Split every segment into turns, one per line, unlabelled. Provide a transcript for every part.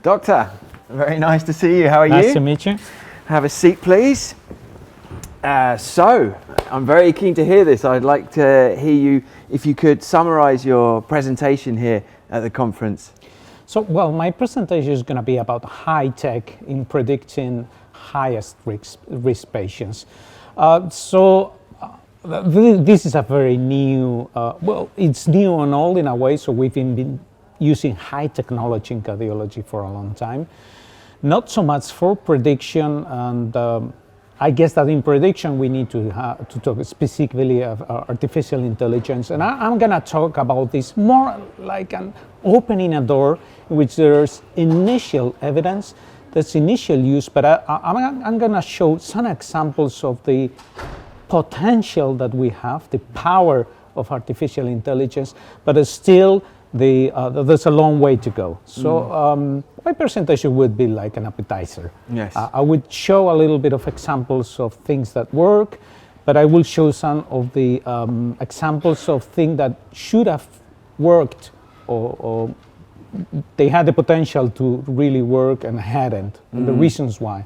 Doctor, very nice to see you. How are you?
Nice to meet you.
Have a seat, please. So, I'm very keen to hear this. I'd like to hear you, if you could summarize your presentation here at the conference.
So, well, my presentation is going to be about high tech in predicting highest risk patients. This is a very new, it's new and old in a way, so we've been using high technology in cardiology for a long time. Not so much for prediction, and I guess that in prediction we need to talk specifically of artificial intelligence. And I'm going to talk about this more like an opening a door in which there's initial evidence, that's initial use, but I'm going to show some examples of the potential that we have, the power of artificial intelligence, but still there's a long way to go. So my presentation would be like an appetizer.
Yes.
I would show a little bit of examples of things that work, but I will show some of the examples of things that should have worked or they had the potential to really work and hadn't, and the reasons why.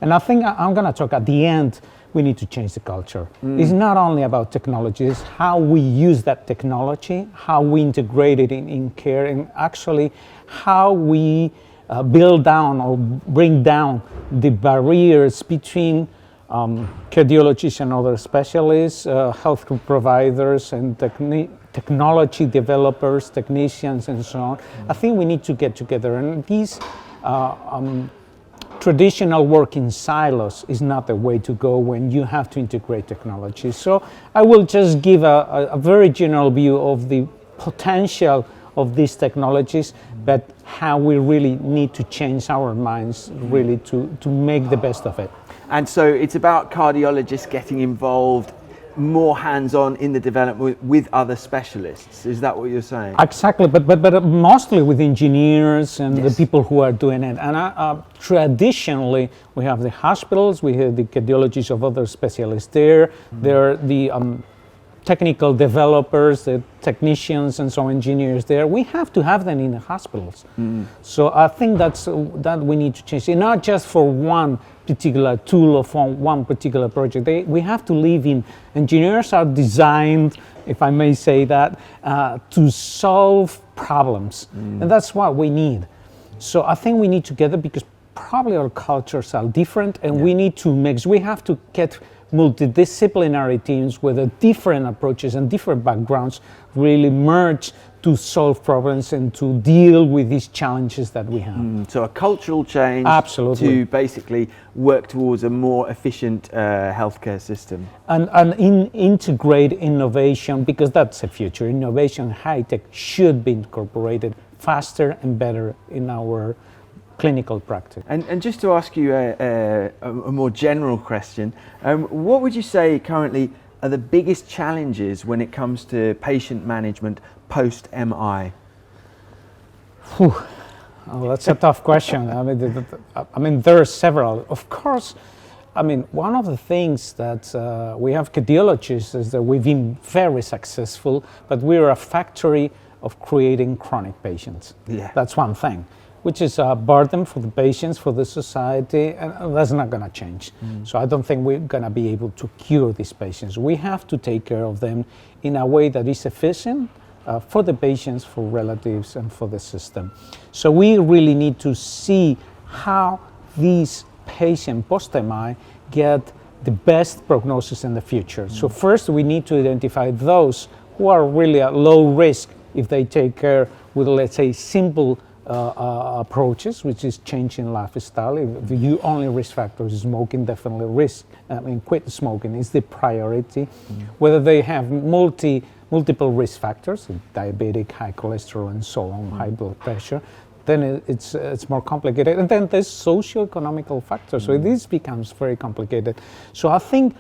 And I think I'm going to talk at the end, we need to change the culture. It's not only about technology, it's how we use that technology, how we integrate it in care, and actually how we build down or bring down the barriers between cardiologists and other specialists, healthcare providers and technology developers, technicians and so on. I think we need to get together, and these traditional work in silos is not the way to go when you have to integrate technology. So I will just give a very general view of the potential of these technologies, but how we really need to change our minds really to make the best of it.
And so it's about cardiologists getting involved more hands-on in the development with other specialists. Is that what you're saying?
Exactly, but mostly with engineers and the people who are doing it. And traditionally, we have the hospitals, we have the cardiologists of other specialists there. There are the technical developers, the technicians and so engineers there. We have to have them in the hospitals. So I think that we need to change it, not just for one particular tool or for one particular project. We have to live in, engineers are designed, if I may say that, to solve problems. And that's what we need. So I think we need to get it because probably our cultures are different and we need to mix. We have to get multidisciplinary teams with different approaches and different backgrounds really merge to solve problems and to deal with these challenges that we have.
So a cultural change.
Absolutely.
To basically work towards a more efficient healthcare system.
And integrate innovation, because that's the future. Innovation, high tech should be incorporated faster and better in our clinical practice.
And just to ask you a more general question, what would you say currently are the biggest challenges when it comes to patient management post-MI?
Well, that's a tough question. I mean, there are several. Of course, one of the things that we have cardiologists is that we've been very successful, but we're a factory of creating chronic patients.
Yeah.
That's one thing, which is a burden for the patients, for the society, and that's not going to change. So I don't think we're going to be able to cure these patients. We have to take care of them in a way that is efficient for the patients, for relatives, and for the system. So we really need to see how these patients post-MI get the best prognosis in the future. So first we need to identify those who are really at low risk if they take care with, let's say, simple approaches, which is changing lifestyle. If you only risk factors, smoking, definitely quit smoking is the priority. Whether they have multiple risk factors, diabetic, high cholesterol, and so on, high blood pressure, then it's more complicated. And then there's socio-economical factors, so this becomes very complicated. So I think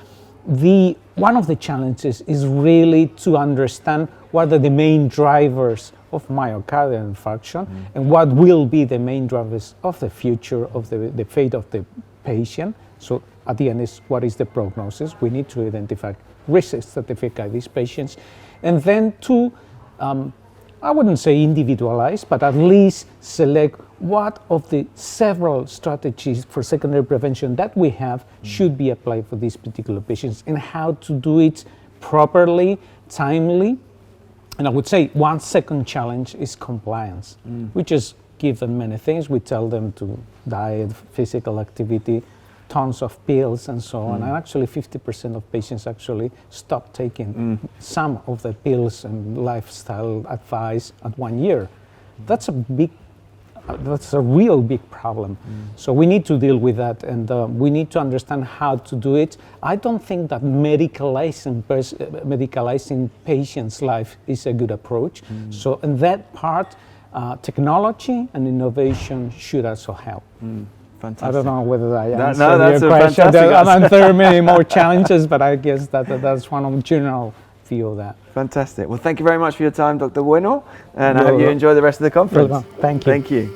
one of the challenges is really to understand what are the main drivers of myocardial infarction and what will be the main drivers of the future of the fate of the patient. So at the end is what is the prognosis. We need to identify risk stratify these patients, and then to I wouldn't say individualize, but at least select what of the several strategies for secondary prevention that we have should be applied for these particular patients, and how to do it properly, timely. And I would say one second challenge is compliance. We just give them many things. We tell them to diet, physical activity, tons of pills and so on. And actually 50% of patients actually stop taking some of the pills and lifestyle advice at 1 year. That's a real big problem. So we need to deal with that, and we need to understand how to do it. I don't think that medicalizing patients' life is a good approach. So in that part, technology and innovation should also help.
Fantastic.
I don't know whether I answered
that's
your
a
question.
fantastic
There are many more challenges, but I guess that's one of the general view of that.
Fantastic. Well, thank you very much for your time, Dr. Bueno, and I
You're
hope you
welcome.
enjoy the rest of the conference.
Thank you.
Thank you.